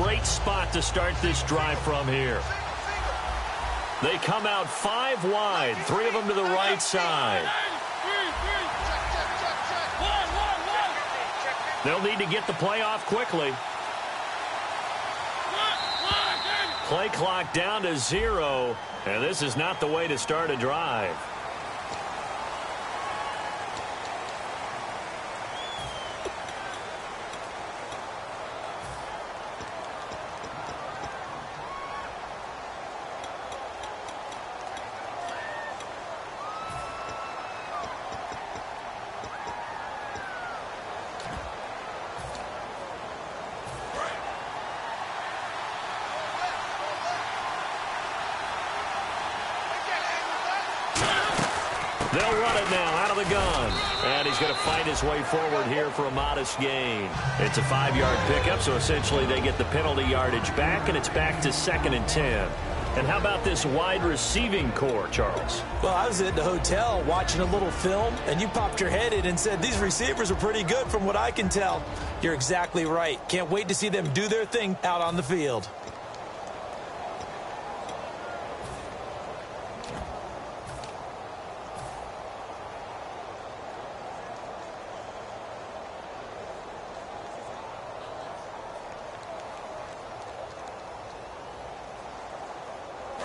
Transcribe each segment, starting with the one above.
great spot to start this drive from here. They come out 5 wide, 3 of them to the right side. They'll need to get the play off quickly. Play clock down to 0, and this is not the way to start a drive. They'll run it now out of the gun. And he's going to fight his way forward here for a modest gain. It's a 5-yard pickup, so essentially they get the penalty yardage back, and it's back to 2nd and 10. And how about this wide receiving core, Charles? Well, I was at the hotel watching a little film, and you popped your head in and said, these receivers are pretty good from what I can tell. You're exactly right. Can't wait to see them do their thing out on the field.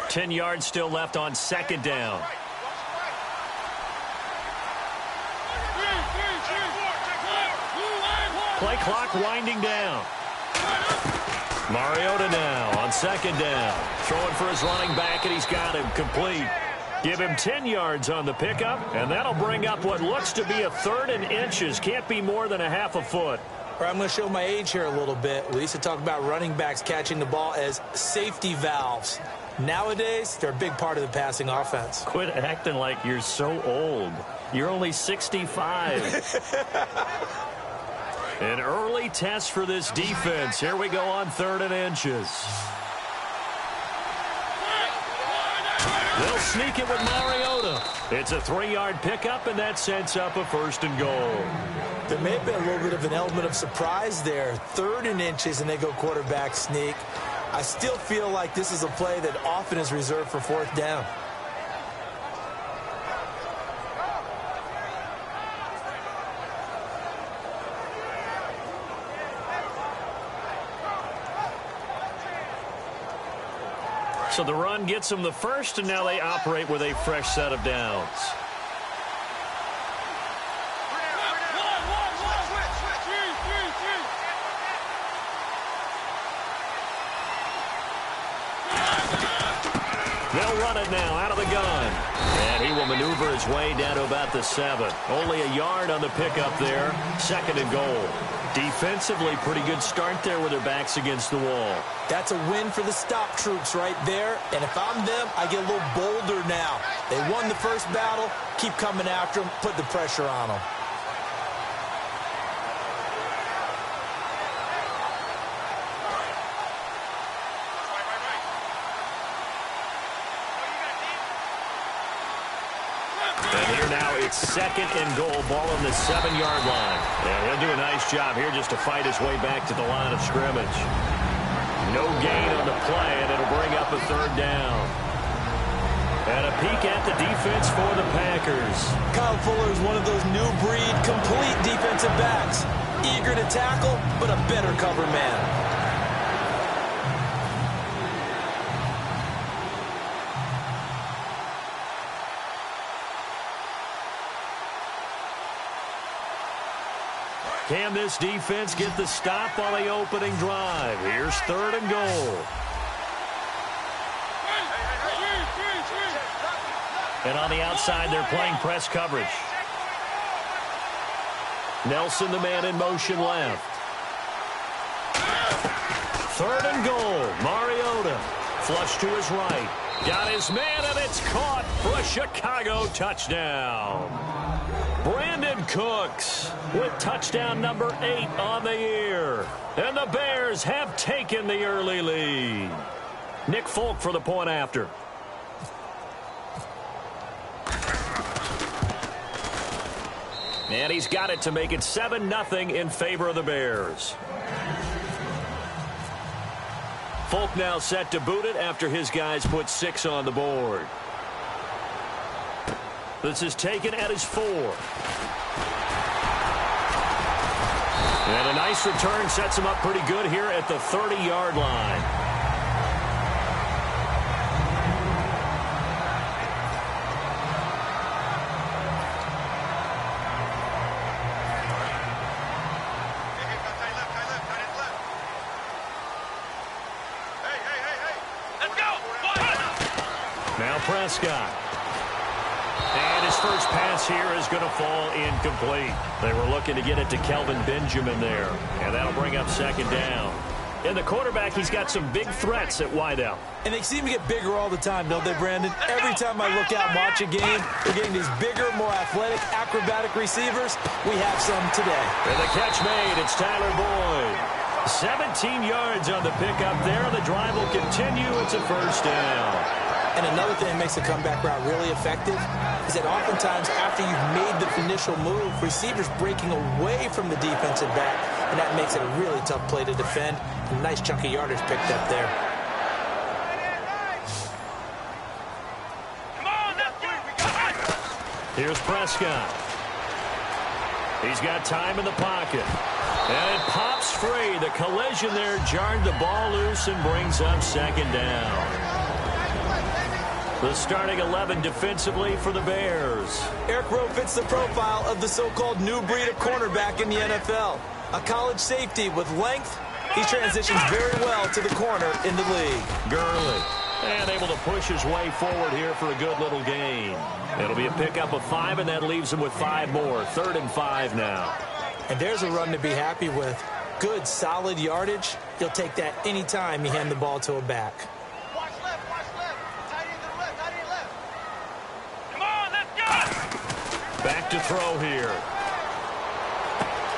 Ten yards still left on 2nd down. Play clock winding down. Mariota now on 2nd down. Throwing for his running back, and he's got him complete. Give him 10 yards on the pickup, and that'll bring up what looks to be a 3rd and inches. Can't be more than a half a foot. I'm going to show my age here a little bit. We used to talk about running backs catching the ball as safety valves. Nowadays, they're a big part of the passing offense. Quit acting like you're so old. You're only 65. An early test for this defense. Here we go on 3rd and inches. They'll sneak it with Mariota. It's a 3-yard pickup, and that sets up a 1st and goal. There may have been a little bit of an element of surprise there. 3rd and inches, and they go quarterback sneak. I still feel like this is a play that often is reserved for 4th down. So the run gets them the first, and now they operate with a fresh set of downs. They'll run it now out of the gun. And he will maneuver his way down to about the 7. Only a yard on the pickup there. 2nd and goal. Defensively, pretty good start there with their backs against the wall. That's a win for the stop troops right there. And if I'm them, I get a little bolder now. They won the first battle. Keep coming after them. Put the pressure on them. It's 2nd and goal, ball on the 7-yard line. And he'll do a nice job here just to fight his way back to the line of scrimmage. No gain on the play, and it'll bring up a 3rd down. And a peek at the defense for the Packers. Kyle Fuller is one of those new breed, complete defensive backs. Eager to tackle, but a better cover man. Can this defense get the stop on the opening drive? Here's 3rd and goal. And on the outside, they're playing press coverage. Nelson, the man in motion left. 3rd and goal. Mariota. Flush to his right. Got his man, and it's caught for a Chicago touchdown. Brandon Cooks with touchdown number 8 on the year. And the Bears have taken the early lead. Nick Folk for the point after. And he's got it to make it 7-0 in favor of the Bears. Folk now set to boot it after his guys put 6 on the board. This is taken at his 4. And a nice return sets him up pretty good here at the 30-yard line. Now Prescott. And his first pass here is going to fall incomplete. They were looking to get it to Kelvin Benjamin there. And that'll bring up second down. In the quarterback, he's got some big threats at wideout. And they seem to get bigger all the time, don't they, Brandon? Every time I look out and watch a game, we're getting these bigger, more athletic, acrobatic receivers. We have some today. And the catch made. It's Tyler Boyd. 17 yards on the pickup there. The drive will continue. It's a first down. And another thing that makes the comeback route really effective is that oftentimes after you've made the initial move, receivers breaking away from the defensive back, and that makes it a really tough play to defend. A nice chunk of yardage picked up there. Here's Prescott. He's got time in the pocket. And it pops free. The collision there jarred the ball loose and brings up second down. The starting 11 defensively for the Bears. Eric Rowe fits the profile of the so-called new breed of cornerback in the NFL. A college safety with length. He transitions very well to the corner in the league. Gurley. And able to push his way forward here for a good little gain. It'll be a pickup of 5, and that leaves him with 5 more. 3rd and 5 now. And there's a run to be happy with. Good, solid yardage. He'll take that any time you hand the ball to a back. Back to throw here.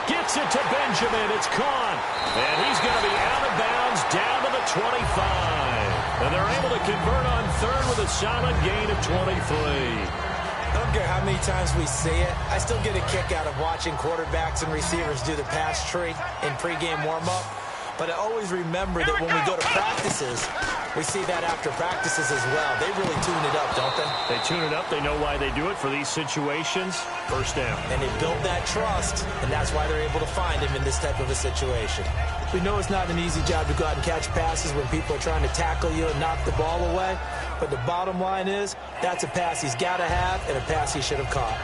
Gets it to Benjamin. It's caught. And he's going to be out of bounds down to the 25. And they're able to convert on 3rd with a solid gain of 23. I don't care how many times we see it. I still get a kick out of watching quarterbacks and receivers do the pass tree in pregame warm-up. But I always remember that when we go to practices, we see that after practices as well. They really tune it up, don't they? They tune it up. They know why they do it for these situations. First down. And they build that trust, and that's why they're able to find him in this type of a situation. We know it's not an easy job to go out and catch passes when people are trying to tackle you and knock the ball away. But the bottom line is, that's a pass he's got to have and a pass he should have caught.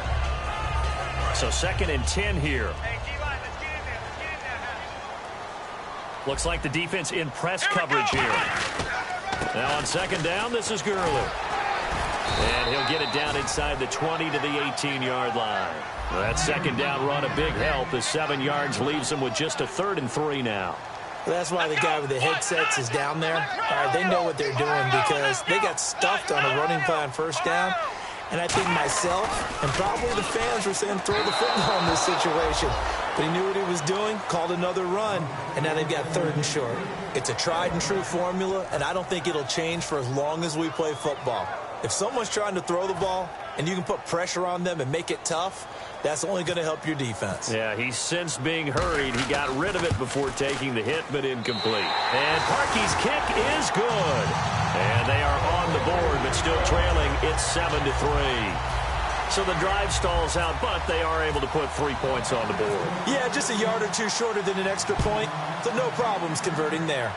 So 2nd and 10 here. Looks like the defense in press coverage here. Now on 2nd down, this is Gurley. And he'll get it down inside the 20 to the 18-yard line. Well, that 2nd down run, a big help. The 7 yards leaves him with just a 3rd and 3 now. Well, that's why the guy with the headsets is down there. All right, they know what they're doing because they got stuffed on a running play on 1st down. And I think myself and probably the fans were saying throw the football in this situation. But he knew what he was doing, called another run, and now they've got 3rd and short. It's a tried-and-true formula, and I don't think it'll change for as long as we play football. If someone's trying to throw the ball and you can put pressure on them and make it tough, that's only going to help your defense. Yeah, he's sensed being hurried. He got rid of it before taking the hit, but incomplete. And Parkey's kick is good. And they are on the board, but still trailing. It's 7-3. So the drive stalls out, but they are able to put 3 points on the board. Yeah, just a yard or two shorter than an extra point, so no problems converting there.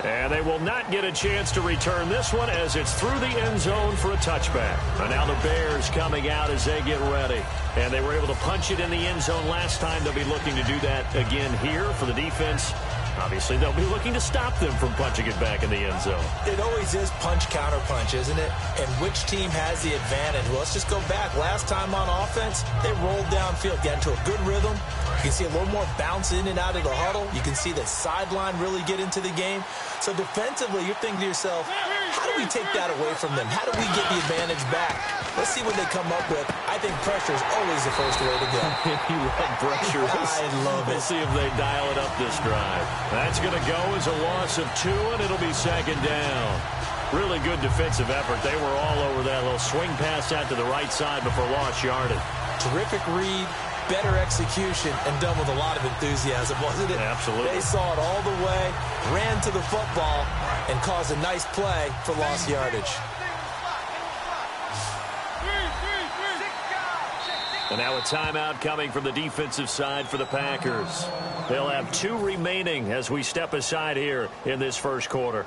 And they will not get a chance to return this one as it's through the end zone for a touchback. And now the Bears coming out as they get ready. And they were able to punch it in the end zone last time. They'll be looking to do that again here for the defense. Obviously, they'll be looking to stop them from punching it back in the end zone. It always is punch-counter-punch, isn't it? And which team has the advantage? Well, let's just go back. Last time on offense, they rolled downfield, got into a good rhythm. You can see a little more bounce in and out of the huddle. You can see the sideline really get into the game. So defensively, you're thinking to yourself, how do we take that away from them? How do we get the advantage back? Let's see what they come up with. I think pressure is always the first way to go. You love pressure. I love it. We'll see if they dial it up this drive. That's going to go as a loss of 2, and it'll be 2nd down. Really good defensive effort. They were all over that little swing pass out to the right side before lost yardage. Terrific read, better execution and done with a lot of enthusiasm, wasn't it? Absolutely. They saw it all the way, ran to the football, and caused a nice play for lost yardage. And now a timeout coming from the defensive side for the Packers. They'll have 2 remaining as we step aside here in this first quarter.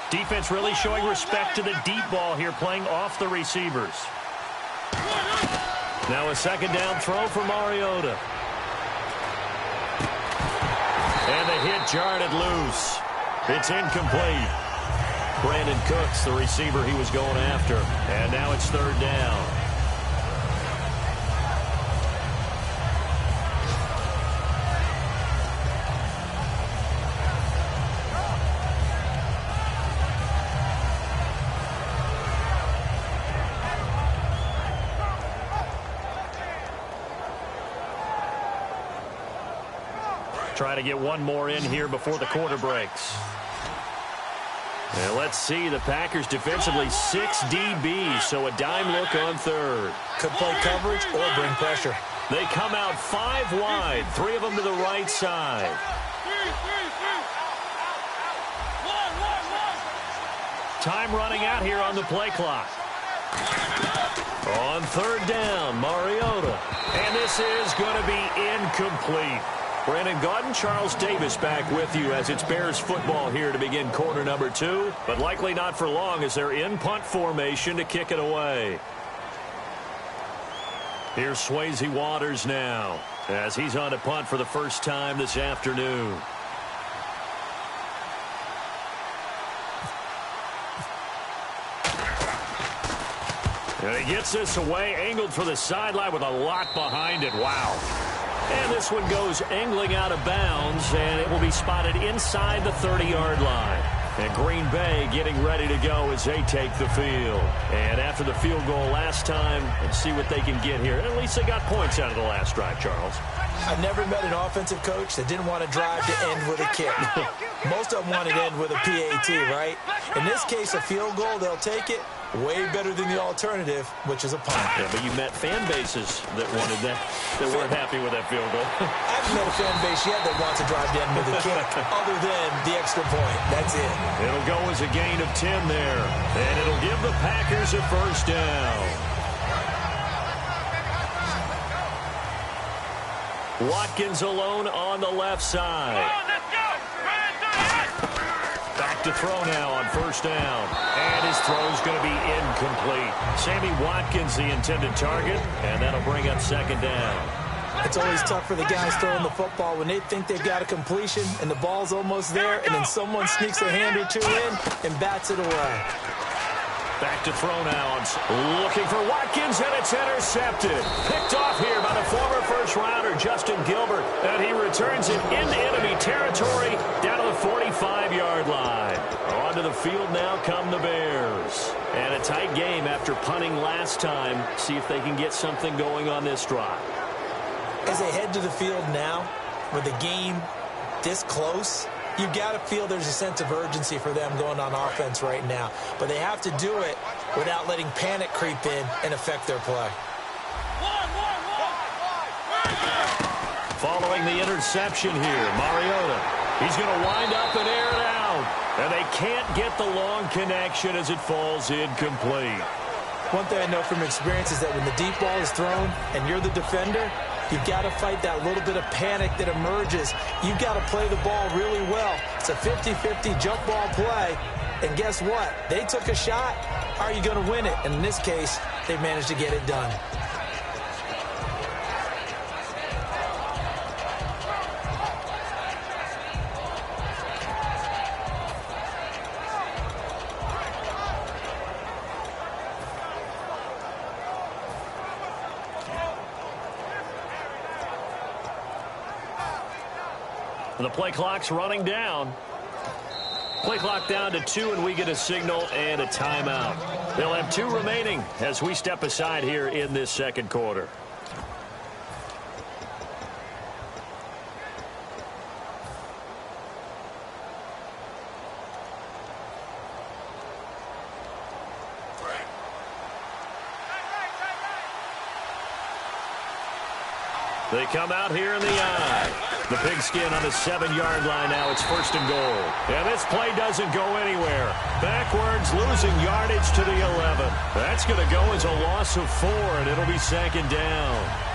Defense really showing respect to the deep ball here, playing off the receivers. Now a second down throw for Mariota. And the hit jarred it loose. It's incomplete. Brandon Cooks, the receiver he was going after. And now it's third down. Try to get one more in here before the quarter breaks. And let's see, the Packers defensively 6 DBs, so a dime look on third. Could play coverage or bring pressure. They come out 5 wide, 3 of them to the right side. Time running out here on the play clock. On third down, Mariota. And this is going to be incomplete. Brandon Gaudin, Charles Davis back with you as it's Bears football here to begin quarter number 2, but likely not for long as they're in punt formation to kick it away. Here's Swayze Waters now as he's on a punt for the first time this afternoon. And he gets this away, angled for the sideline with a lot behind it. Wow. And this one goes angling out of bounds, and it will be spotted inside the 30-yard line. And Green Bay getting ready to go as they take the field. And after the field goal last time, let's see what they can get here. At least they got points out of the last drive, Charles. I've never met an offensive coach that didn't want to drive to end with a kick. Most of them want to end with a PAT, right? In this case, a field goal, they'll take it. Way better than the alternative, which is a punt. Yeah, but you met fan bases that wanted that weren't happy with that field goal. I haven't met a fan base yet that wants to drive to end with a kick, other than the extra point. That's it. It'll go as a gain of 10 there, and it'll give the Packers a first down. Watkins alone on the left side. Back to throw now on first down. And his throw's going to be incomplete. Sammy Watkins the intended target, and that'll bring up second down. It's always tough for the guys throwing the football when they think they've got a completion and the ball's almost there, and then someone sneaks a hand or two in and bats it away. Back to throw now. Looking for Watkins, and it's intercepted. Picked off here by the former first-rounder, Justin Gilbert, and he returns it into enemy territory down to the 45-yard line. Onto the field now come the Bears. And a tight game after punting last time. See if they can get something going on this drive. As they head to the field now, with the game this close, you've got to feel there's a sense of urgency for them going on offense right now. But they have to do it without letting panic creep in and affect their play. Following the interception here, Mariota. He's going to wind up and air it out. And they can't get the long connection as it falls incomplete. One thing I know from experience is that when the deep ball is thrown and you're the defender, you've got to fight that little bit of panic that emerges. You've got to play the ball really well. It's a 50-50 jump ball play. And guess what? They took a shot. How are you going to win it? And in this case, they managed to get it done. The play clock's running down. Play clock down to 2, and we get a signal and a timeout. They'll have 2 remaining as we step aside here in this second quarter. They come out here in the eye. The pigskin on the 7-yard line now. It's 1st and goal. And this play doesn't go anywhere. Backwards, losing yardage to the 11. That's going to go as a loss of 4, and it'll be 2nd down.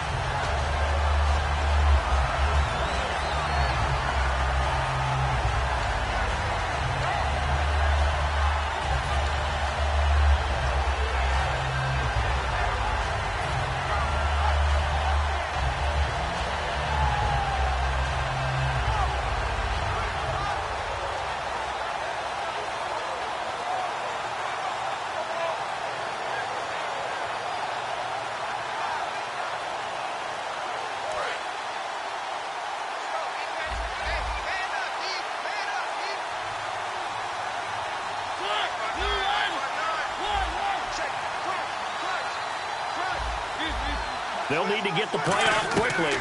They'll need to get the play out quickly.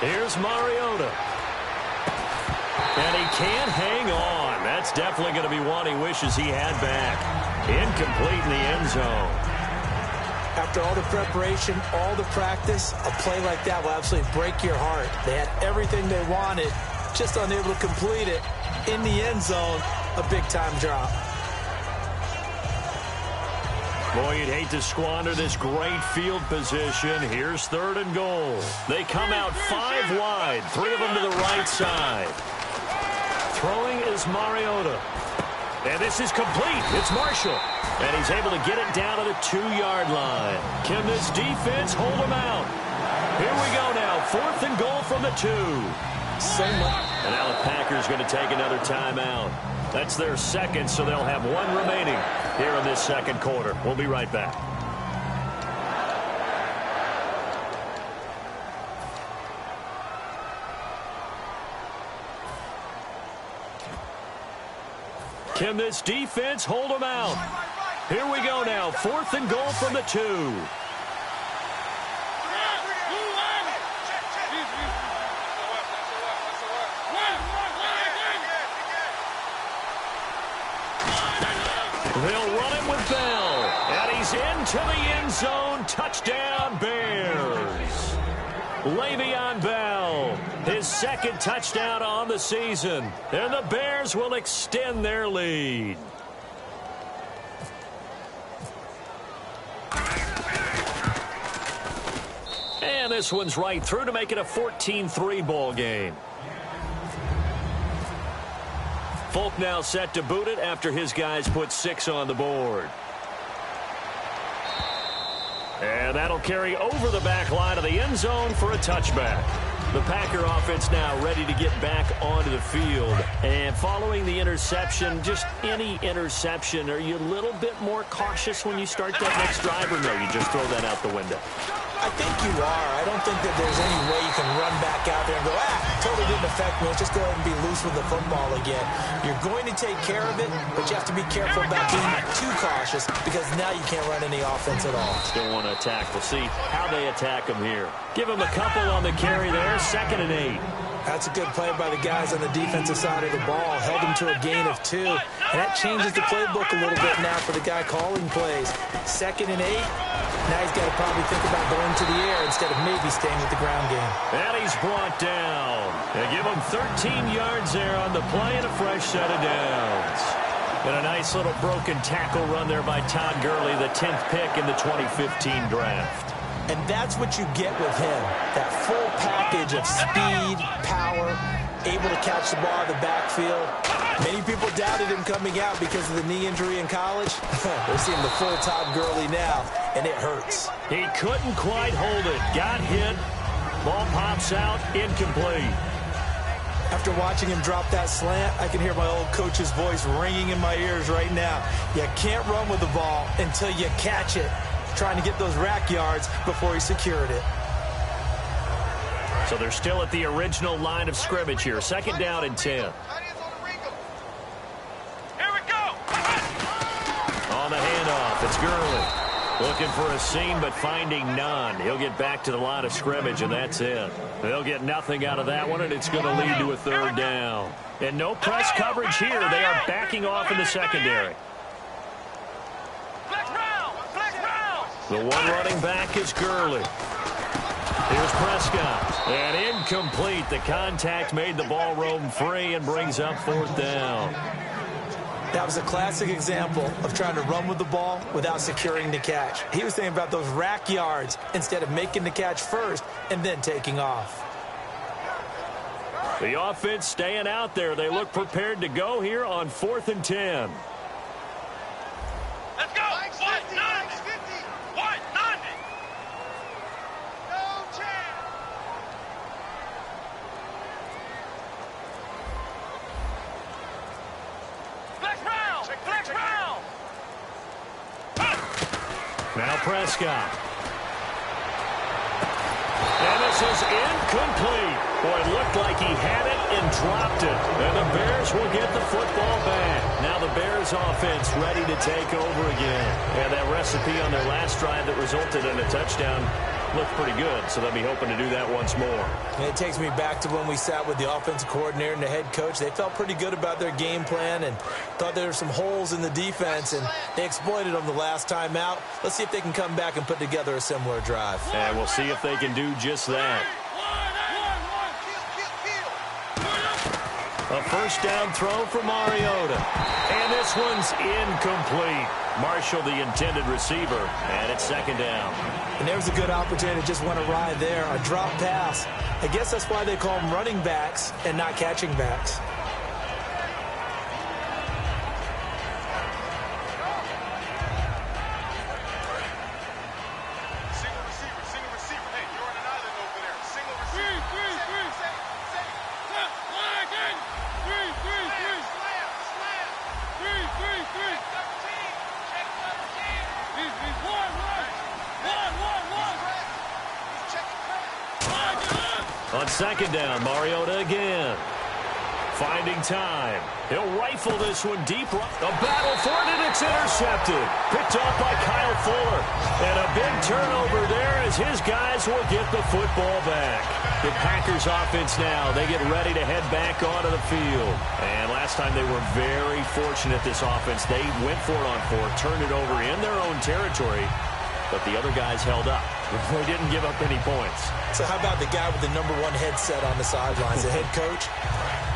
Here's Mariota. And he can't hang on. That's definitely going to be one he wishes he had back. Incomplete in the end zone. After all the preparation, all the practice, a play like that will absolutely break your heart. They had everything they wanted, just unable to complete it. In the end zone, a big-time drop. Boy, you'd hate to squander this great field position. Here's 3rd and goal. They come out 5 wide, 3 of them to the right side. Throwing is Mariota. And this is complete. It's Marshall. And he's able to get it down to the 2-yard line. Can this defense hold him out? Here we go now. 4th and goal from the 2. And now the Packers going to take another timeout. That's their 2nd, so they'll have 1 remaining here in this second quarter. We'll be right back. Can this defense hold them out? Here we go now. 4th and goal from the 2. They'll run it with Bell. And he's into the end zone. Touchdown, Bears. Le'Veon Bell, his 2nd touchdown on the season. And the Bears will extend their lead. And this one's right through to make it a 14-3 ball game. Folk now set to boot it after his guys put 6 on the board. And that'll carry over the back line of the end zone for a touchback. The Packer offense now ready to get back onto the field. And following the interception, just any interception, are you a little bit more cautious when you start that next drive, or no, you just throw that out the window? I think you are. I don't think that there's any way you can run back out there and go, totally didn't affect me. Let's just go ahead and be loose with the football again. You're going to take care of it, but you have to be careful about being too cautious because now you can't run any offense at all. Still want to attack. We'll see how they attack them here. Give them a couple on the carry there. 2nd and 8. That's a good play by the guys on the defensive side of the ball. Held them to a gain of 2. And that changes the playbook a little bit now for the guy calling plays. 2nd and 8. Now he's got to probably think about going to the air instead of maybe staying with the ground game. And he's brought down. They give him 13 yards there on the play and a fresh set of downs. And a nice little broken tackle run there by Todd Gurley, the 10th pick in the 2015 draft. And that's what you get with him, that full package of speed, power, able to catch the ball in the backfield. Many people doubted him coming out because of the knee injury in college. They're seeing the full Todd Gurley now, and it hurts. He couldn't quite hold it. Got hit. Ball pops out, incomplete. After watching him drop that slant, I can hear my old coach's voice ringing in my ears right now. You can't run with the ball until you catch it. Trying to get those rack yards before he secured it. So they're still at the original line of scrimmage here. 2nd down and 10. Here we go. On the handoff. It's Gurley. Looking for a seam, but finding none. He'll get back to the line of scrimmage, and that's it. They'll get nothing out of that one, and it's going to lead to a third down. And no press coverage here. They are backing off in the secondary. The one running back is Gurley. Here's Prescott. And incomplete. The contact made the ball roam free and brings up fourth down. That was a classic example of trying to run with the ball without securing the catch. He was thinking about those rack yards instead of making the catch first and then taking off. The offense staying out there. They look prepared to go here on 4th and 10. Let's go. 190. 190. No chance. Flex round. Now Prescott. And this is incomplete. Boy, it looked like he had it and dropped it. And the Bears will get the football back. Now the Bears offense ready to take over again. And that recipe on their last drive that resulted in a touchdown looked pretty good, so they'll be hoping to do that once more. And it takes me back to when we sat with the offensive coordinator and the head coach. They felt pretty good about their game plan and thought there were some holes in the defense, and they exploited them the last time out. Let's see if they can come back and put together a similar drive. And we'll see if they can do just that. A first down throw for Mariota. And this one's incomplete. Marshall, the intended receiver, and it's second down. And there was a good opportunity to just went awry there, a drop pass. I guess that's why they call them running backs and not catching backs. Single receiver. Hey, you're on an island over there. Single receiver. On second down, Mariota again. Finding time. He'll rifle this one deep. A battle for it, and it's intercepted. Picked off by Kyle Fuller. And a big turnover there as his guys will get the football back. The Packers offense now, they get ready to head back onto the field. And last time they were very fortunate, this offense. They went for it on 4, turned it over in their own territory, but the other guys held up. They didn't give up any points. So how about the guy with the #1 headset on the sidelines, the head coach?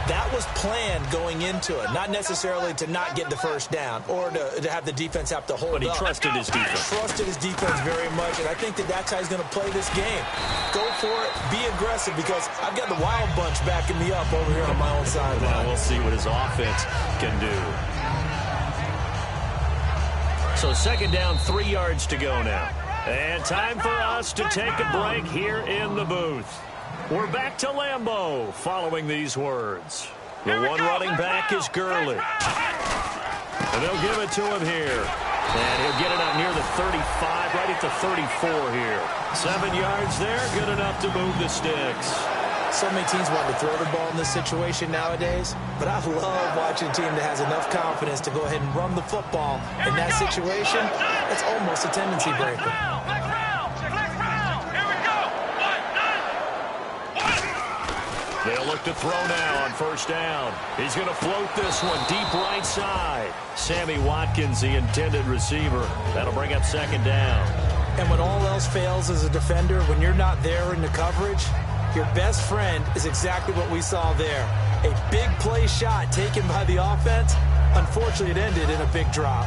That was planned going into it, not necessarily to not get the first down or to have the defense have to hold up. But he trusted his defense. Trusted his defense very much, and I think that's how he's going to play this game. Go for it, be aggressive, because I've got the wild bunch backing me up over here on my own sideline. Now we'll see what his offense can do. So second down, 3 yards to go now. And time for us to take a break here in the booth. We're back to Lambeau following these words. The one running back is Gurley. And they'll give it to him here. And he'll get it up near the 35, right at the 34 here. 7 yards there, good enough to move the sticks. So many teams want to throw the ball in this situation nowadays, but I love watching a team that has enough confidence to go ahead and run the football. In that situation, it's almost a tendency breaker. They'll look to throw now on first down. He's going to float this one deep right side. Sammy Watkins, the intended receiver. That'll bring up second down. And when all else fails as a defender, when you're not there in the coverage, your best friend is exactly what we saw there. A big play shot taken by the offense. Unfortunately, it ended in a big drop.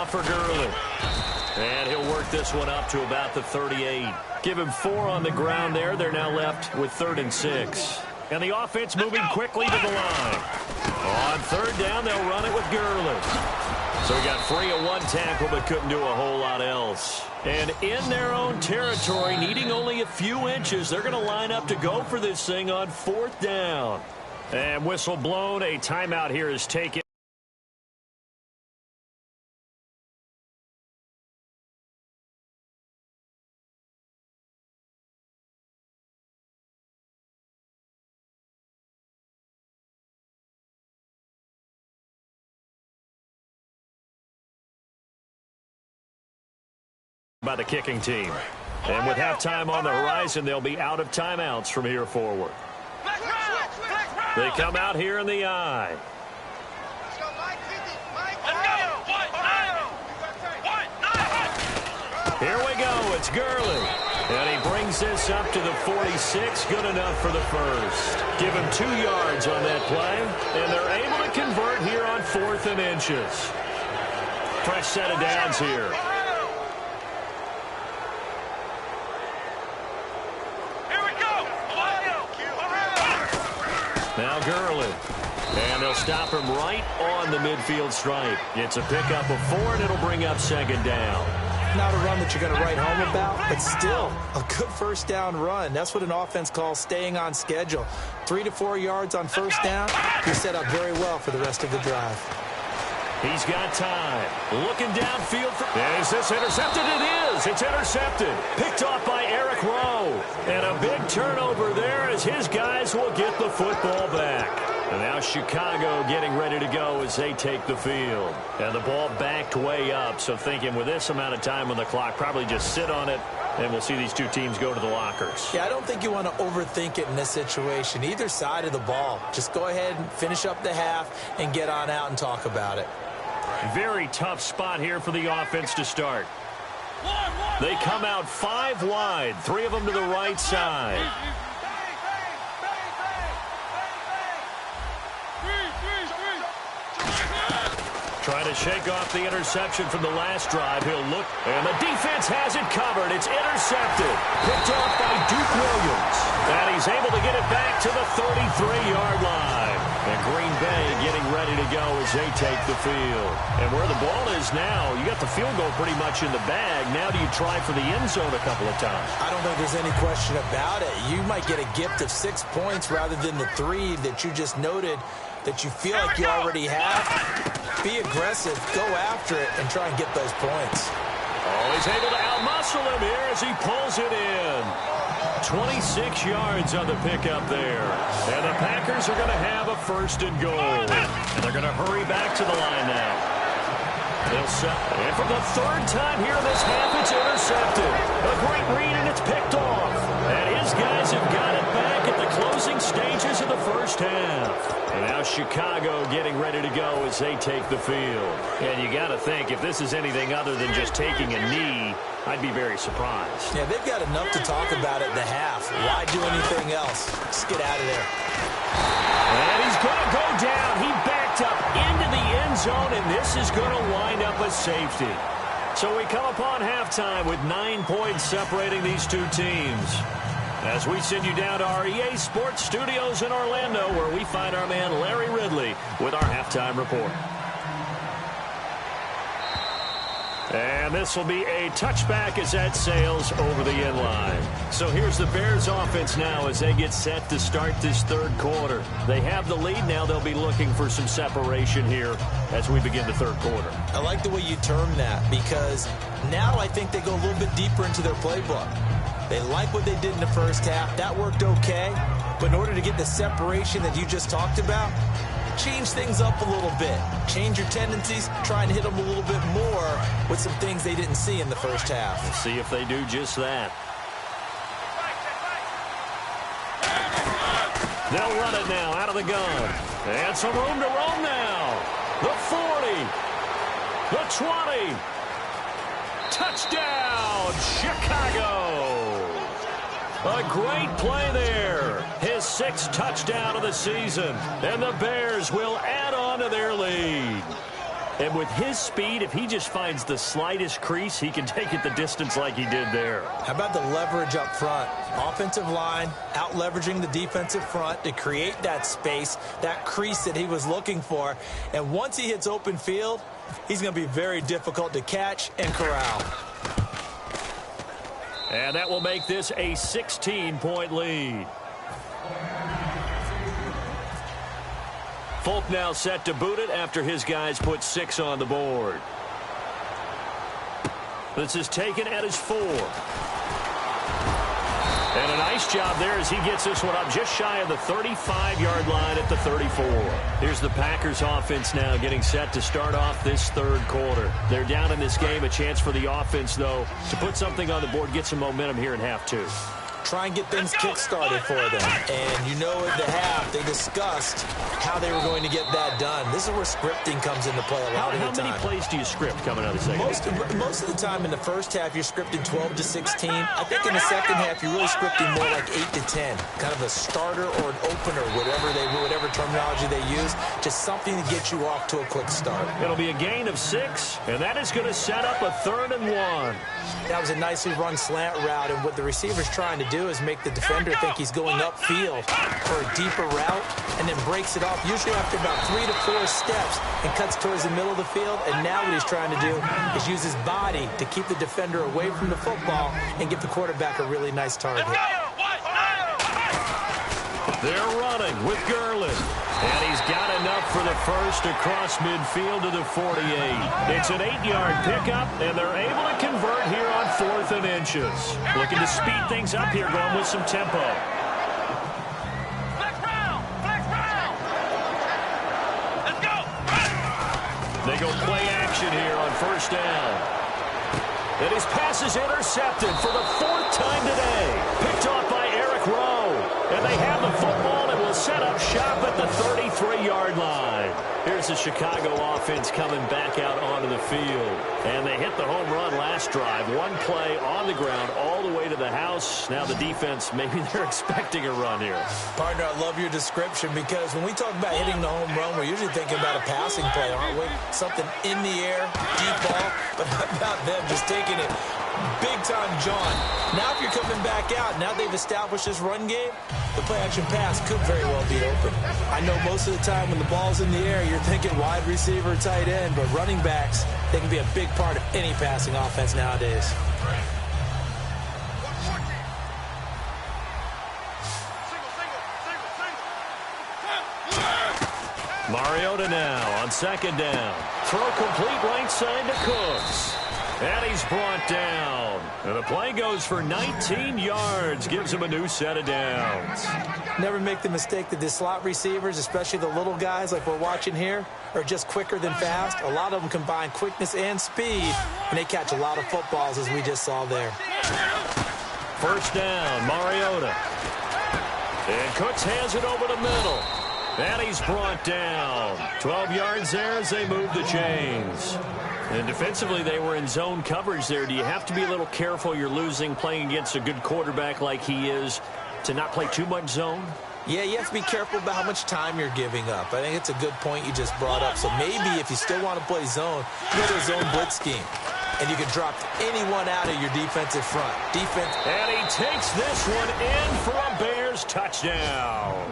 For Gurley. And he'll work this one up to about the 38. Give him 4 on the ground there. They're now left with 3rd and 6. And the offense moving quickly to the line. On 3rd down, they'll run it with Gurley. So he got free of 1 tackle, but couldn't do a whole lot else. And in their own territory, needing only a few inches, they're going to line up to go for this thing on 4th down. And whistle blown. A timeout here is taken. by the kicking team. And with halftime on the horizon, they'll be out of timeouts from here forward. They come out here in the I. Here we go. It's Gurley. And he brings this up to the 46. Good enough for the first. Give him 2 yards on that play. And they're able to convert here on 4th and inches. Fresh set of downs here. Here we go. Now Gurley. And they'll stop him right on the midfield stripe. It's a pickup of 4, and it'll bring up 2nd down. Not a run that you're going to write home about, but still a good first down run. That's what an offense calls staying on schedule. 3 to 4 yards on first down. You're set up very well for the rest of the drive. He's got time. Looking downfield. Is this intercepted? It is. It's intercepted. Picked off by Eric Rowe. And a big turnover there as his guys will get the football back. And now Chicago getting ready to go as they take the field. And the ball backed way up. So thinking with this amount of time on the clock, probably just sit on it, and we'll see these two teams go to the lockers. Yeah, I don't think you want to overthink it in this situation. Either side of the ball. Just go ahead and finish up the half and get on out and talk about it. Very tough spot here for the offense to start. They come out 5 wide, 3 of them to the right side. Trying to shake off the interception from the last drive. He'll look, and the defense has it covered. It's intercepted. Picked off by Duke Williams. And he's able to get it back to the 33-yard line. And Green Bay getting ready to go as they take the field. And where the ball is now, you got the field goal pretty much in the bag. Now do you try for the end zone a couple of times? I don't think there's any question about it. You might get a gift of 6 points rather than the 3 that you just noted that you feel like you already have. Be aggressive, go after it, and try and get those points. Oh, he's able to outmuscle him here as he pulls it in. 26 yards on the pickup there. And the Packers are going to have a 1st and goal. And they're going to hurry back to the line now. They'll set. And for the 3rd time here in this half, it's intercepted. A great read, and it's picked off. And his guys have got it back at the closing stages of the first half. And now Chicago getting ready to go as they take the field. And you got to think, if this is anything other than just taking a knee, I'd be very surprised. Yeah, they've got enough to talk about at the half. Why do anything else? Just get out of there. And he's going to go down. He backed up into the end zone, and this is going to wind up a safety. So we come upon halftime with 9 points separating these two teams. As we send you down to our EA Sports Studios in Orlando, where we find our man Larry Ridley with our halftime report. And this will be a touchback as that sails over the end line. So here's the Bears offense now as they get set to start this 3rd quarter. They have the lead now. They'll be looking for some separation here as we begin the 3rd quarter. I like the way you term that, because now I think they go a little bit deeper into their playbook. They like what they did in the first half. That worked okay. But in order to get the separation that you just talked about, change things up a little bit. Change your tendencies. Try and hit them a little bit more with some things they didn't see in the first half. Let's see if they do just that. They'll run it now out of the gun. And some room to roam now. The 40. The 20. Touchdown, Chicago. A great play there. His 6th touchdown of the season. And the Bears will add on to their lead. And with his speed, if he just finds the slightest crease, he can take it the distance like he did there. How about the leverage up front? Offensive line out leveraging the defensive front to create that space, that crease that he was looking for. And once he hits open field, he's going to be very difficult to catch and corral. And that will make this a 16-point lead. Folk now set to boot it after his guys put 6 on the board. This is taken at his 4. And a nice job there as he gets this one up just shy of the 35-yard line at the 34. Here's the Packers offense now getting set to start off this third quarter. They're down in this game. A chance for the offense, though, to put something on the board, get some momentum here in half two. Try and get things kick-started for them. And you know at the half, they discussed how they were going to get that done. This is where scripting comes into play a lot of the time. How many plays do you script coming out of the second half? Most of the time in the first half, you're scripting 12 to 16. I think in the second half, you're really scripting more like 8 to 10. Kind of a starter or an opener, whatever terminology they use. Just something to get you off to a quick start. It'll be a gain of 6, and that is going to set up a 3rd and 1. That was a nicely run slant route, and what the receiver's trying to do is make the defender think he's going upfield for a deeper route, and then breaks it off, usually after about 3 to 4 steps, and cuts towards the middle of the field. And now what he's trying to do is use his body to keep the defender away from the football and give the quarterback a really nice target. They're running with Gurley. And he's got enough for the first across midfield to the 48. It's an 8-yard pickup, and they're able to convert here on 4th and inches. Looking to speed things up here, going with some tempo. Flex round! Let's go! They go play action here on first down. And his pass is intercepted for the 4th time today. Picked off by Eric Rowe. And they have the football and will set up shop at the 33-yard line. Here's the Chicago offense coming back out onto the field. And they hit the home run last drive. One play on the ground all the way to the house. Now the defense, maybe they're expecting a run here. Partner, I love your description, because when we talk about hitting the home run, we're usually thinking about a passing play, aren't we? Something in the air, deep ball. But how about them just taking it big-time John? Now if you're coming back out, now they've established this run game, the play-action pass could very well be open. I know most of the time when the ball's in the air, you're thinking wide receiver, tight end, but running backs, they can be a big part of any passing offense nowadays. Mariota now on second down. Throw complete right side to Cooks. And he's brought down. And the play goes for 19 yards. Gives him a new set of downs. Never make the mistake that the slot receivers, especially the little guys like we're watching here, are just quicker than fast. A lot of them combine quickness and speed, and they catch a lot of footballs, as we just saw there. First down, Mariota. And Cooks hands it over the middle. And he's brought down. 12 yards there as they move the chains. And defensively, they were in zone coverage there. Do you have to be a little careful? You're losing playing against a good quarterback like he is to not play too much zone? Yeah, you have to be careful about how much time you're giving up. I think it's a good point you just brought up. So maybe if you still want to play zone, you go to a zone blitz scheme. And you can drop anyone out of your defensive front. And he takes this one in for a Bears touchdown.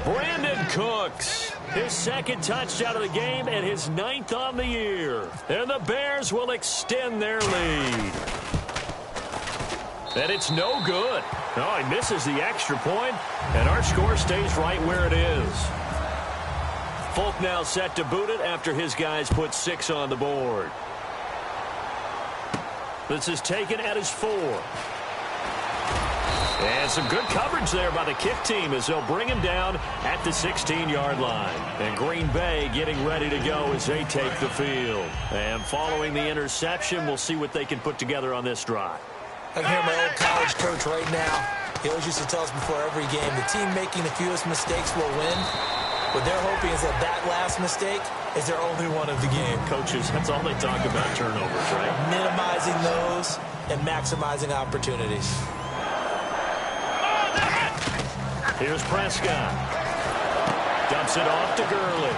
Brandon Cooks, his 2nd touchdown of the game and his 9th on the year. And the Bears will extend their lead. And it's no good. Oh, he misses the extra point, and our score stays right where it is. Folk now set to boot it after his guys put 6 on the board. This is taken at his 4. And some good coverage there by the kick team as they'll bring him down at the 16-yard line. And Green Bay getting ready to go as they take the field. And following the interception, we'll see what they can put together on this drive. I can hear my old college coach right now. He always used to tell us before every game, the team making the fewest mistakes will win. What they're hoping is that last mistake is their only one of the game. Coaches, that's all they talk about, turnovers, right? Minimizing those and maximizing opportunities. Here's Prescott. Dumps it off to Gurley.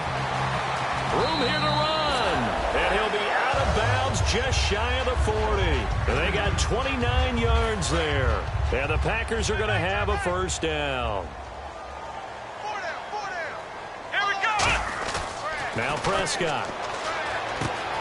Room here to run. And he'll be out of bounds just shy of the 40. And they got 29 yards there. And the Packers are going to have a first down. 4 down. Here we go. Now Prescott.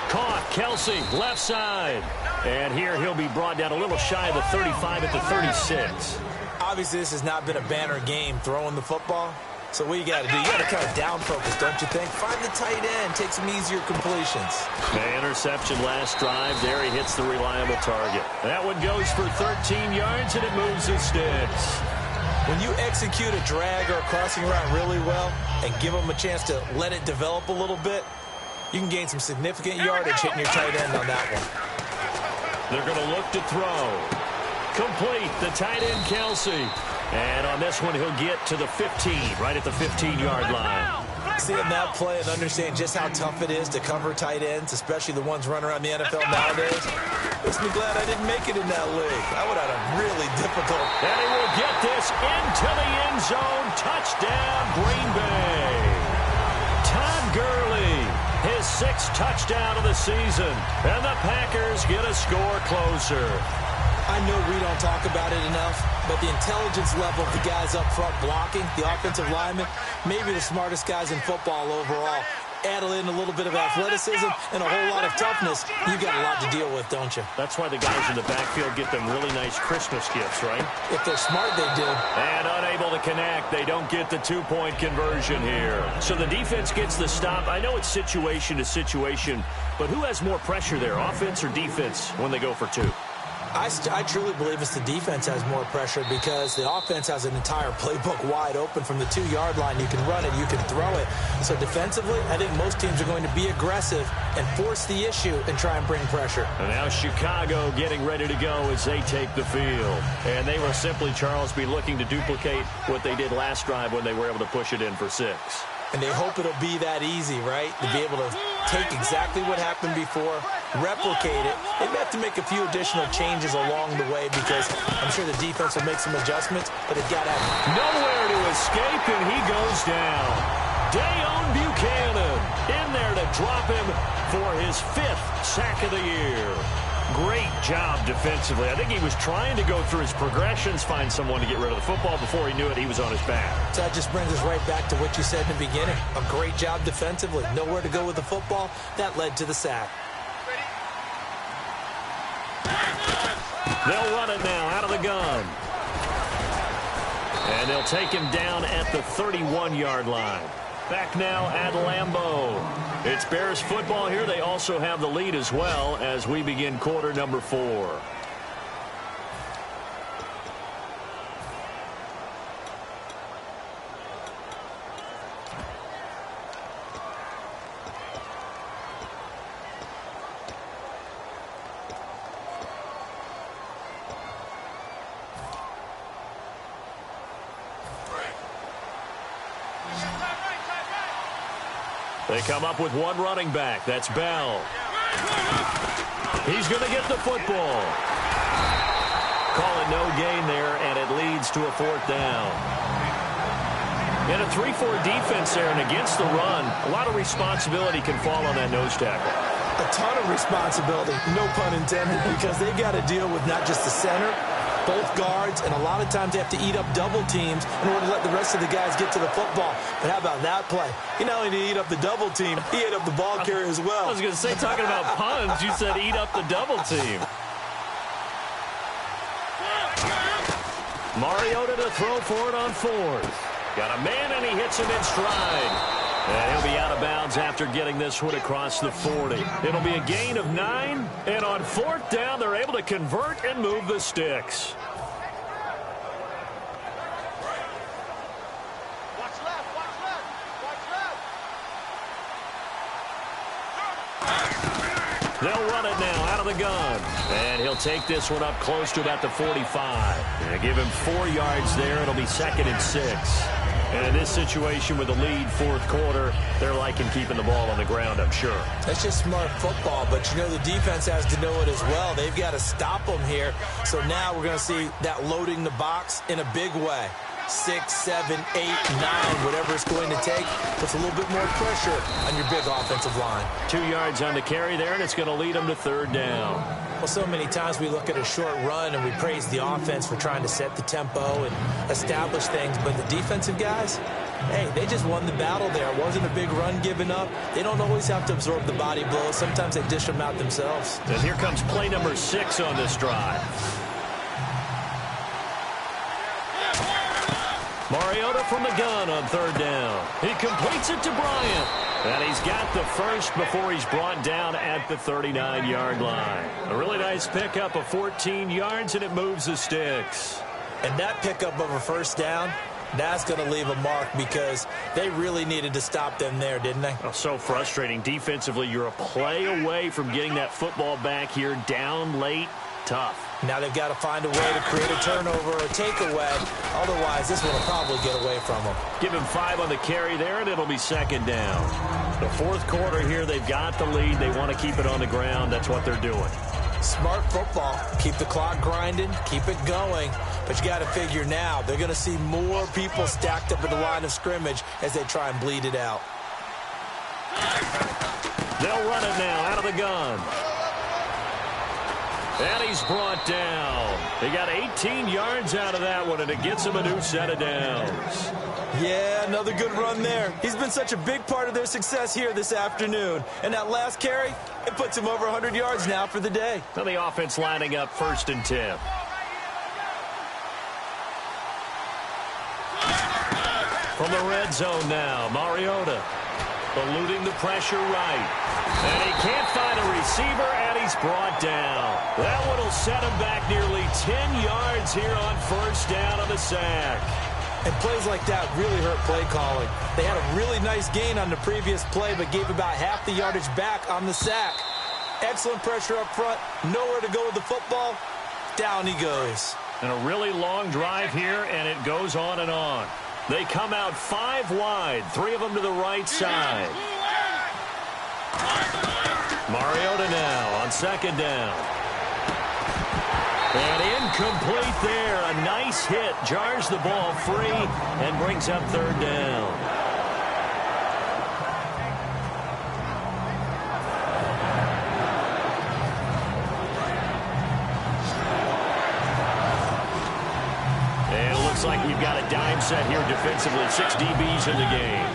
Caught. Kelsey, left side. And here he'll be brought down a little shy of the 35 at the 36. Obviously, this has not been a banner game throwing the football. So what you got to do, you got to kind of down focus, don't you think? Find the tight end, take some easier completions. Okay, interception last drive. There he hits the reliable target. That one goes for 13 yards, and it moves the sticks. When you execute a drag or a crossing route really well and give them a chance to let it develop a little bit, you can gain some significant yardage hitting your tight end on that one. They're going to look to throw. Complete, the tight end, Kelsey. And on this one, he'll get to the 15, right at the 15-yard line. Seeing that play and understand just how tough it is to cover tight ends, especially the ones running around the NFL nowadays, makes me glad I didn't make it in that league. I would have had a really difficult. And he will get this into the end zone. Touchdown, Green Bay. Todd Gurley, his 6th touchdown of the season. And the Packers get a score closer. I know we don't talk about it enough, but the intelligence level of the guys up front blocking, the offensive linemen, maybe the smartest guys in football overall. Add in a little bit of athleticism and a whole lot of toughness, you got a lot to deal with, don't you? That's why the guys in the backfield get them really nice Christmas gifts, right? If they're smart, they do. And unable to connect. They don't get the 2-point conversion here. So the defense gets the stop. I know it's situation to situation, but who has more pressure there, offense or defense, when they go for 2? I truly believe it's the defense has more pressure because the offense has an entire playbook wide open from the 2-yard line. You can run it, you can throw it. So defensively, I think most teams are going to be aggressive and force the issue and try and bring pressure. And now Chicago getting ready to go as they take the field. And they will simply, Charles, be looking to duplicate what they did last drive when they were able to push it in for 6. And they hope it'll be that easy, right? To be able to take exactly what happened before, replicate it. They may have to make a few additional changes along the way because I'm sure the defense will make some adjustments, but they've got to have nowhere to escape, and he goes down. Dayon Buchanan in there to drop him for his 5th sack of the year. Great job defensively. I think he was trying to go through his progressions, find someone to get rid of the football. Before he knew it, he was on his back. So that just brings us right back to what you said in the beginning. A great job defensively. Nowhere to go with the football. That led to the sack. They'll run it now out of the gun. And they'll take him down at the 31-yard line. Back now at Lambeau. It's Bears football here. They also have the lead as well as we begin quarter number 4. They come up with one running back. That's Bell. He's going to get the football. Call it no gain there, and it leads to a 4th down. In a 3-4 defense there, and against the run, a lot of responsibility can fall on that nose tackle. A ton of responsibility, no pun intended, because they've got to deal with not just the center, both guards, and a lot of times they have to eat up double teams in order to let the rest of the guys get to the football. But how about that play? He not only did he eat up the double team, he ate up the ball carrier as well. I was going to say, talking about puns, you said eat up the double team. Mariota to throw for it on 4th. Got a man, and he hits him in stride. And he'll be out of bounds after getting this one across the 40. It'll be a gain of 9, and on 4th down, they're able to convert and move the sticks. Watch left, watch left, watch left. They'll run it now out of the gun. And he'll take this one up close to about the 45. And give him 4 yards there. It'll be 2nd and 6. And in this situation with the lead 4th quarter, they're liking keeping the ball on the ground, I'm sure. That's just smart football, but you know the defense has to know it as well. They've got to stop them here. So now we're going to see that loading the box in a big way. 6, 7, 8, 9, whatever it's going to take, puts a little bit more pressure on your big offensive line. 2 yards on the carry there, and it's going to lead them to 3rd down. Well, so many times we look at a short run and we praise the offense for trying to set the tempo and establish things, but the defensive guys, hey, they just won the battle there. It wasn't a big run given up. They don't always have to absorb the body blows. Sometimes they dish them out themselves. And here comes play number 6 on this drive. Mariota from the gun on third down. He completes it to Bryant. And he's got the first before he's brought down at the 39-yard line. A really nice pickup of 14 yards, and it moves the sticks. And that pickup of a first down, that's going to leave a mark because they really needed to stop them there, didn't they? Oh, so frustrating. Defensively, you're a play away from getting that football back here down late. Tough. Now they've got to find a way to create a turnover or a takeaway. Otherwise, this one will probably get away from them. Give him 5 on the carry there, and it'll be second down. The fourth quarter here, they've got the lead. They want to keep it on the ground. That's what they're doing. Smart football. Keep the clock grinding. Keep it going. But you got to figure now, they're going to see more people stacked up at the line of scrimmage as they try and bleed it out. They'll run it now out of the gun. And he's brought down. He got 18 yards out of that one, and it gets him a new set of downs. Yeah, another good run there. He's been such a big part of their success here this afternoon. And that last carry, it puts him over 100 yards now for the day. Now the offense lining up 1st and 10. From the red zone now, Mariota eluding the pressure right. And he can't find a receiver, and he's brought down. That one will set him back nearly 10 yards here on 1st down on the sack. And plays like that really hurt play calling. They had a really nice gain on the previous play, but gave about half the yardage back on the sack. Excellent pressure up front. Nowhere to go with the football. Down he goes. And a really long drive here, and it goes on and on. They come out 5 wide, 3 of them to the right side. Mariota now on 2nd down. And incomplete there. A nice hit. Jars the ball free and brings up 3rd down. And it looks like we've got a dime set here defensively. 6 DBs in the game.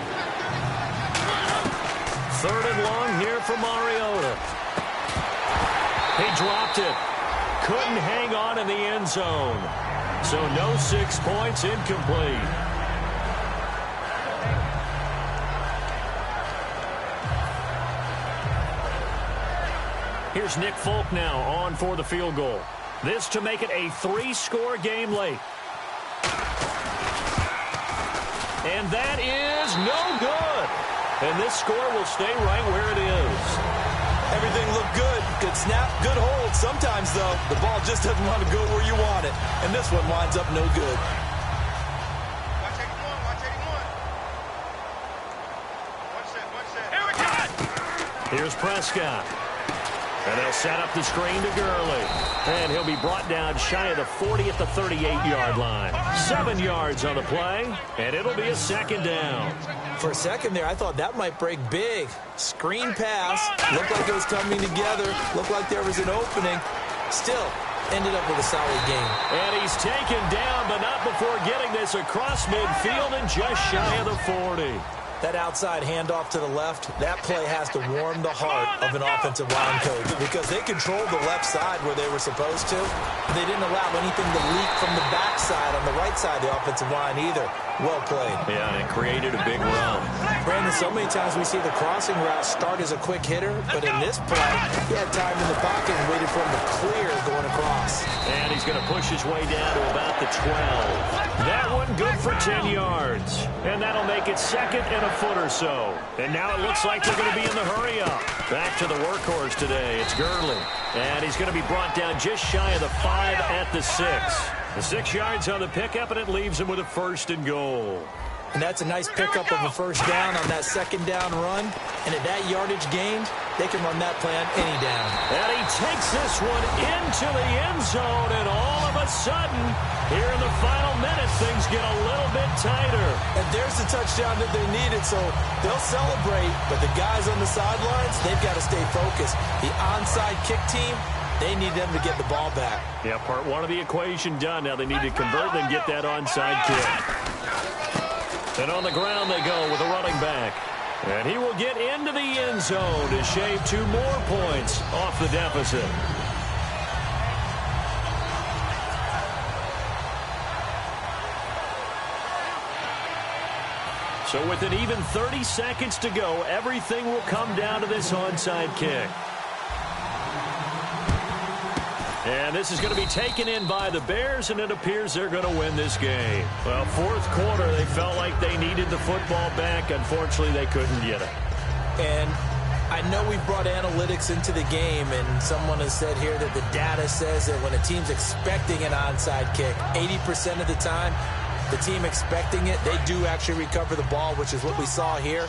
3rd and long here for Mariota. He dropped it. Couldn't hang on in the end zone. So no 6 points, incomplete. Here's Nick Folk now on for the field goal. This to make it a 3-score game late. And that is no good. And this score will stay right where it is. Everything looked good. Good snap, good hold. Sometimes, though, the ball just doesn't want to go where you want it. And this one winds up no good. Watch 81, watch 81. One set. Here we go. Here's Prescott. And they'll set up the screen to Gurley. And he'll be brought down shy of the 40 at the 38-yard line. 7 yards on the play, and it'll be a 2nd down. For a second there, I thought that might break big. Screen pass. Looked like it was coming together. Looked like there was an opening. Still, ended up with a solid game. And he's taken down, but not before getting this across midfield and just shy of the 40. That outside handoff to the left, that play has to warm the heart of an offensive line coach because they controlled the left side where they were supposed to. They didn't allow anything to leak from the backside on the right side of the offensive line either. Well played. Yeah, and it created a big run. Brandon, so many times we see the crossing route start as a quick hitter, but in this play, he had time in the pocket and waited for him to clear going across. And he's going to push his way down to about the 12. That one good for 10 yards. And that'll make it 2nd and a foot or so. And now it looks like they're going to be in the hurry-up. Back to the workhorse today. It's Gurley. And he's going to be brought down just shy of the 5 at the 6. The 6 yards on the pickup, and it leaves him with a 1st and goal. And that's a nice pickup of a 1st down on that 2nd down run. And at that yardage gained, they can run that play on any down. And he takes this one into the end zone, and all of a sudden, here in the final minutes, things get a little bit tighter. And there's the touchdown that they needed, so they'll celebrate. But the guys on the sidelines, they've got to stay focused. The onside kick team, they need them to get the ball back. Yeah, part 1 of the equation done. Now they need to convert and get that onside kick. And on the ground they go with a running back. And he will get into the end zone to shave 2 more points off the deficit. So with an even 30 seconds to go, everything will come down to this onside kick. And this is going to be taken in by the Bears, and it appears they're going to win this game. Well, fourth quarter, they felt like they needed the football back. Unfortunately, they couldn't get it. And I know we brought analytics into the game, and someone has said here that the data says that when a team's expecting an onside kick, 80% of the time, the team expecting it, they do actually recover the ball, which is what we saw here.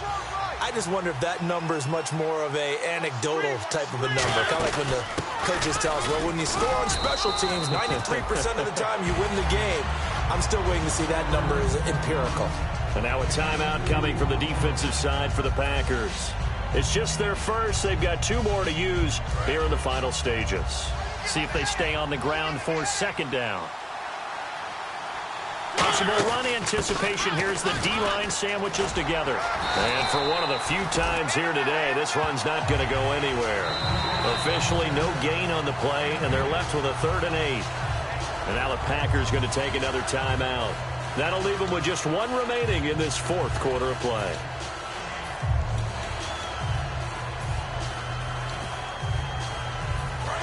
I just wonder if that number is much more of a anecdotal type of a number. Kind of like when the coaches tell us, well, when you score on special teams, 93% of the time you win the game. I'm still waiting to see that number is empirical. And now a timeout coming from the defensive side for the Packers. It's just their first. They've got 2 more to use here in the final stages. See if they stay on the ground for second down. Possible run anticipation. Here's the D-line sandwiches together. And for one of the few times here today, this run's not going to go anywhere. Officially no gain on the play, and they're left with a 3rd and 8. And now the Packers going to take another timeout. That'll leave them with just 1 remaining in this fourth quarter of play.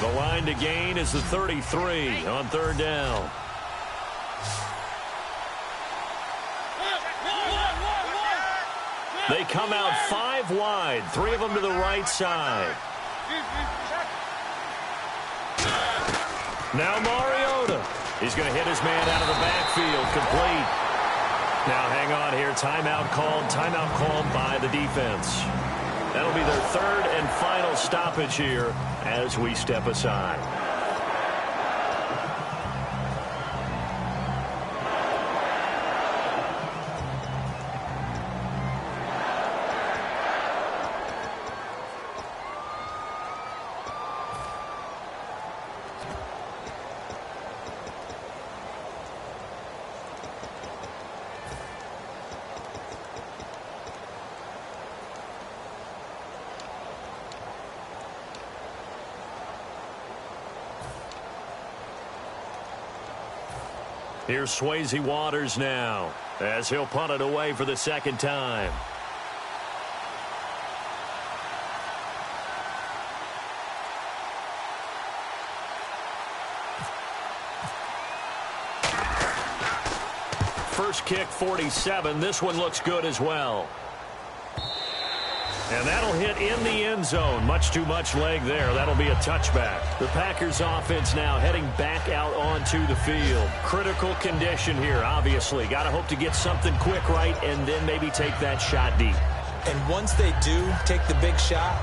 The line to gain is the 33 on 3rd down. They come out 5 wide, 3 of them to the right side. Now Mariota. He's going to hit his man out of the backfield, complete. Now hang on here, timeout called by the defense. That'll be their 3rd and final stoppage here as we step aside. Here's Swayze Waters now as he'll punt it away for the 2nd time. First kick 47. This one looks good as well. And that'll hit in the end zone. Much too much leg there. That'll be a touchback. The Packers offense now heading back out onto the field. Critical condition here, obviously. Got to hope to get something quick right and then maybe take that shot deep. And once they do take the big shot,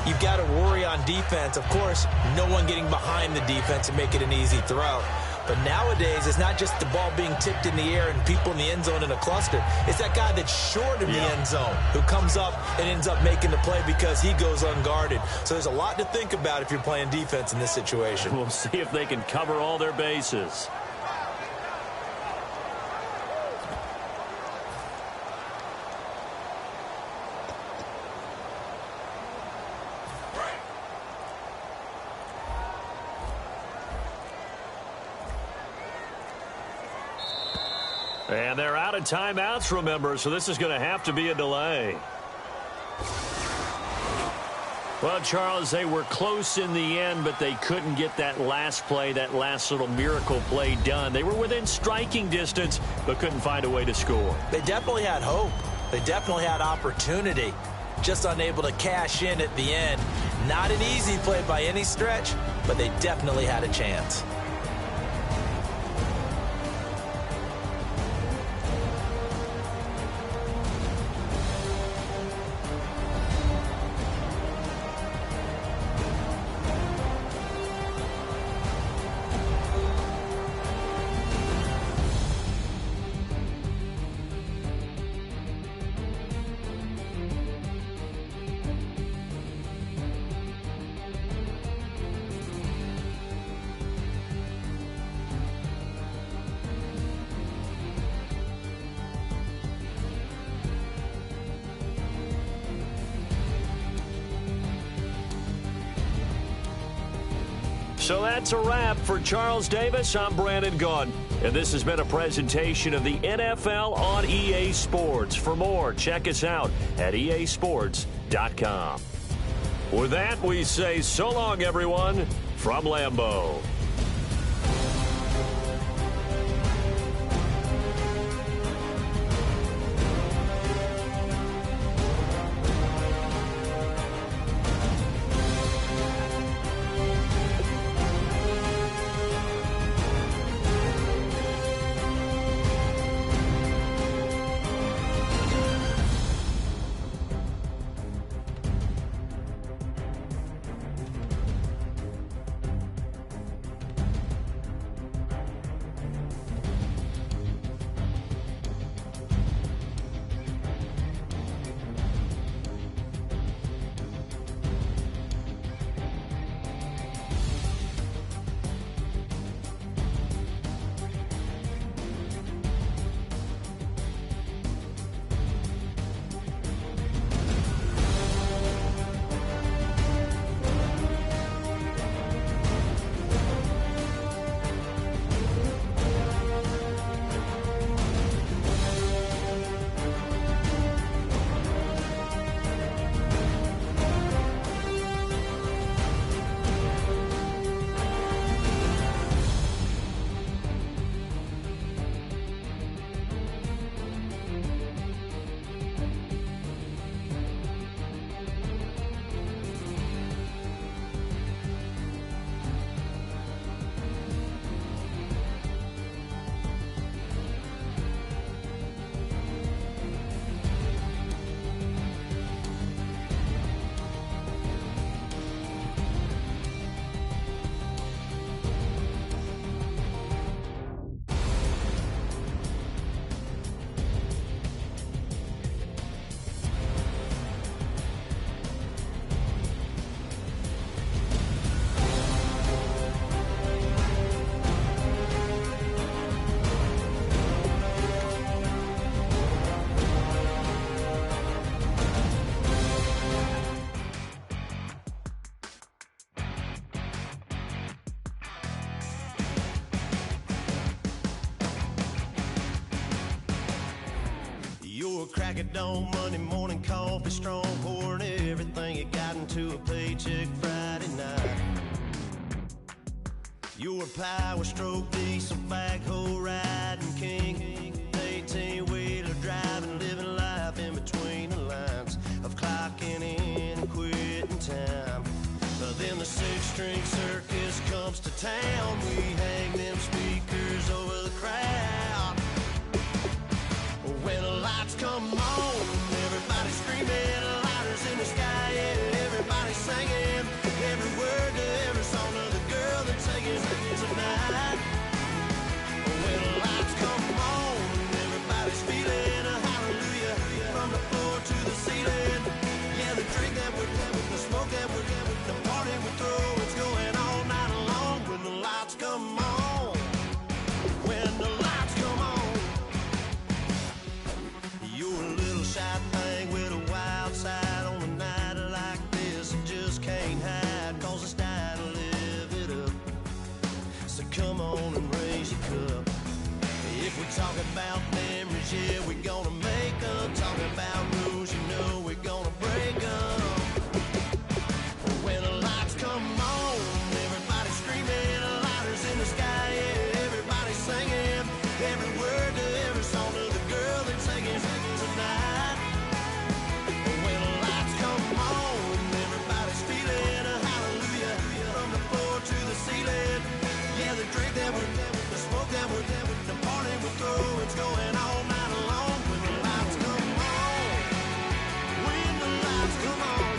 you've got to worry on defense. Of course, no one getting behind the defense and make it an easy throw. But nowadays, it's not just the ball being tipped in the air and people in the end zone in a cluster. It's that guy that's short of the end zone who comes up and ends up making the play because he goes unguarded. So there's a lot to think about if you're playing defense in this situation. We'll see if they can cover all their bases. And they're out of timeouts, remember, so this is going to have to be a delay. Well, Charles, they were close in the end, but they couldn't get that last play, that last little miracle play done. They were within striking distance, but couldn't find a way to score. They definitely had hope. They definitely had opportunity. Just unable to cash in at the end. Not an easy play by any stretch, but they definitely had a chance. So that's a wrap for Charles Davis. I'm Brandon Gaudin. And this has been a presentation of the NFL on EA Sports. For more, check us out at easports.com. With that, we say so long, everyone, from Lambeau. Crack of dawn, Monday morning coffee, strong pouring everything you got into a paycheck Friday night. Your power stroke, diesel backhoe riding king, 18-wheeler driving, living life in between the lines of clocking in and quitting time. But then the six-string circus comes to town. We hang them speakers over the crowd. When the lights come on, everybody screaming, lighters in the sky, yeah, everybody singing, every word to every song of the girl they're taking tonight. When the lights come on, everybody's feeling a hallelujah, from the floor to the ceiling. Yeah, the drink that we're having, the smoke that we're having, the party we throw, it's going all night long. When the lights come on, when the lights come on. You're a little shy thing with a wild side on a night like this. You just can't hide, cause it's time to live it up. So come on and raise your cup. If we talk about memories, yeah, we're gonna make them. Talk about rules, you know we're gonna break them. When the lights come on, everybody's screaming, lighters in the sky, yeah, everybody's singing, every word to every song to the girl they're taking tonight. When the lights come on, everybody's feeling a hallelujah, from the floor to the ceiling. Yeah, the drink that we're having, the smoke that we're having, the party we throw, it's going all night long. When the lights come on, when the lights come on.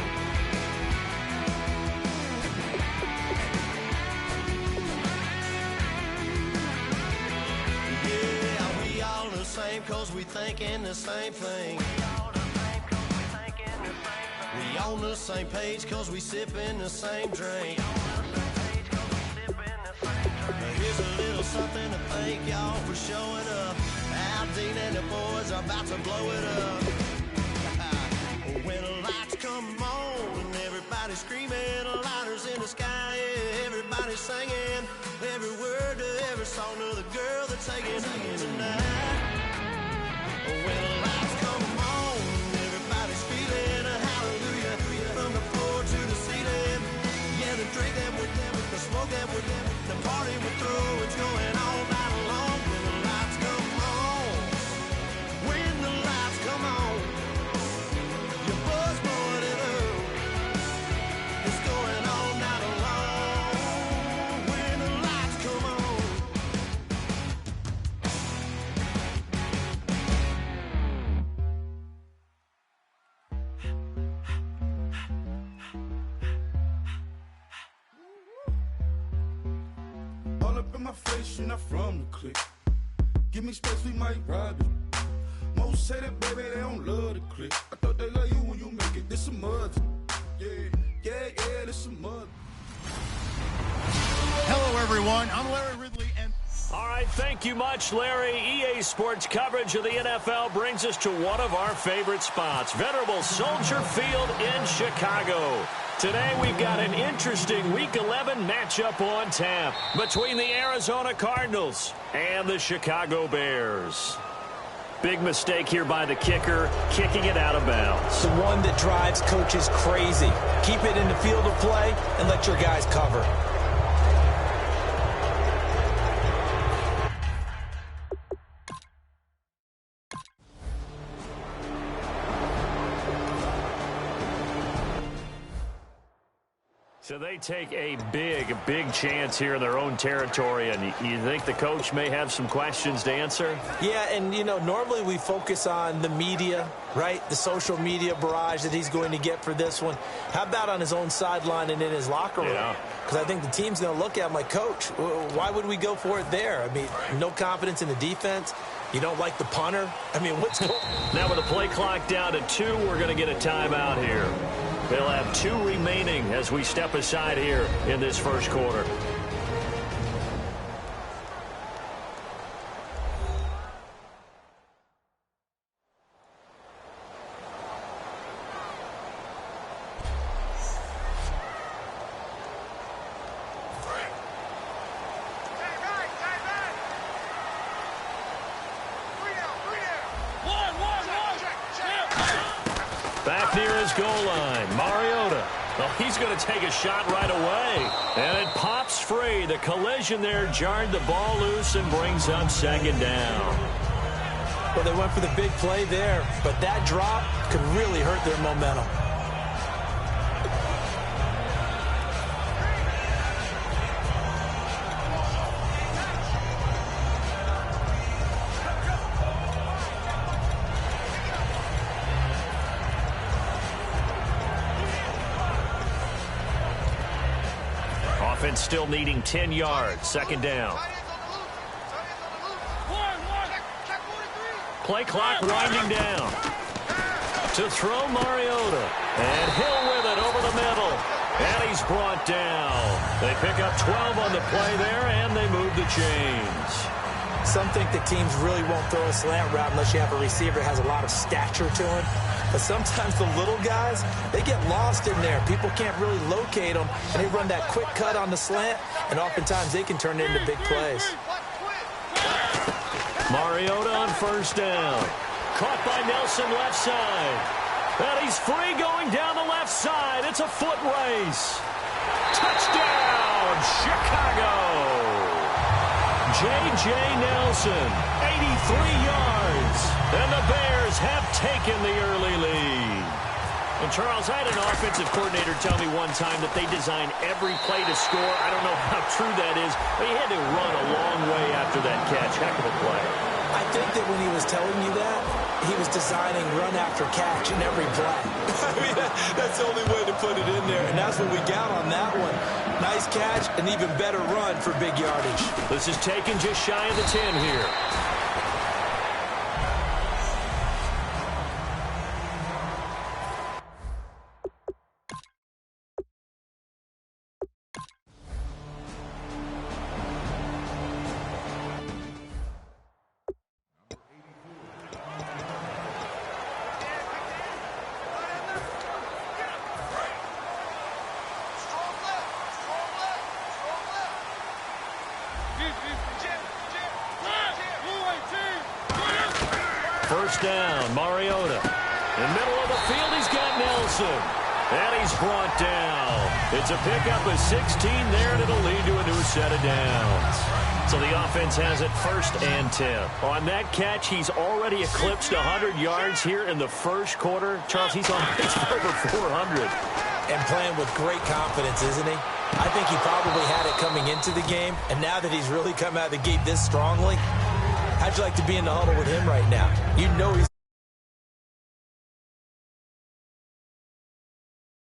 Yeah, we all the same cause we thinking the same thing. We on the same page cause we sipping the same drink. Here's a little something to thank y'all for showing up. Al Dean and the boys are about to blow it up. When the lights come on and everybody's screaming, singing, every word to every song of the girl that's taking it tonight. When the lights come on, everybody's feeling a hallelujah. From the floor to the ceiling. Yeah, the drink that we're there, the smoke that we're there, the party we're through, it's going all night long. When the lights come on, when the lights come on, your buzz morning up. It's going all night long. When the lights come on. All up in my face, you're not from the clique. Give me space, we might ride it. Most say that, baby, they don't love the clique. I thought they love you when you make it. This some mud. Yeah, this some mud. Hello, everyone. I'm Larry Ridley, and All right, thank you much, Larry. EA Sports coverage of the NFL brings us to one of our favorite spots, venerable Soldier Field in Chicago. Today we've got an interesting Week 11 matchup on tap between the Arizona Cardinals and the Chicago Bears. Big mistake here by the kicker, kicking it out of bounds. The one that drives coaches crazy. Keep it in the field of play and let your guys cover. So they take a big chance here in their own territory, and you think the coach may have some questions to answer? Yeah, and, normally we focus on the media, right? The social media barrage that he's going to get for this one. How about on his own sideline and in his locker room? Yeah. Because I think the team's going to look at him like, Coach, why would we go for it there? I mean, no confidence in the defense. You don't like the punter? I mean, what's going on? Now with the play clock down to 2, we're going to get a timeout here. They'll have 2 remaining as we step aside here in this first quarter. Back near his goal line, Mariota. Well, he's going to take a shot right away. And it pops free. The collision there jarred the ball loose and brings up second down. Well, they went for the big play there, but that drop could really hurt their momentum. Offense still needing 10 yards. Second down. Play clock winding down. To throw Mariota. And Hill with it over the middle. And he's brought down. They pick up 12 on the play there, and they move the chains. Some think that teams really won't throw a slant route unless you have a receiver that has a lot of stature to him. But sometimes the little guys, they get lost in there. People can't really locate them, and they run that quick cut on the slant, and oftentimes they can turn it into big plays. Mariota on first down. Caught by Nelson left side. And he's free going down the left side. It's a foot race. Touchdown, Chicago. J.J. Nelson, 83 yards. And the Bears have taken the early lead. And, Charles, I had an offensive coordinator tell me one time that they design every play to score. I don't know how true that is, but he had to run a long way after that catch. Heck of a play. I think that when he was telling you that, he was designing run after catch in every play. I mean, that's the only way to put it in there, and that's what we got on that one. Nice catch, an even better run for big yardage. This is taken just shy of the 10 here. down. Mariota. In the middle of the field, he's got Nelson. And he's brought down. It's a pickup of 16 there, and it'll lead to a new set of downs. So the offense has it 1st and 10. On that catch, he's already eclipsed 100 yards here in the first quarter. Charles, he's on pace for over 400. And playing with great confidence, isn't he? I think he probably had it coming into the game, and now that he's really come out of the gate this strongly, how'd you like to be in the huddle with him right now? You know he's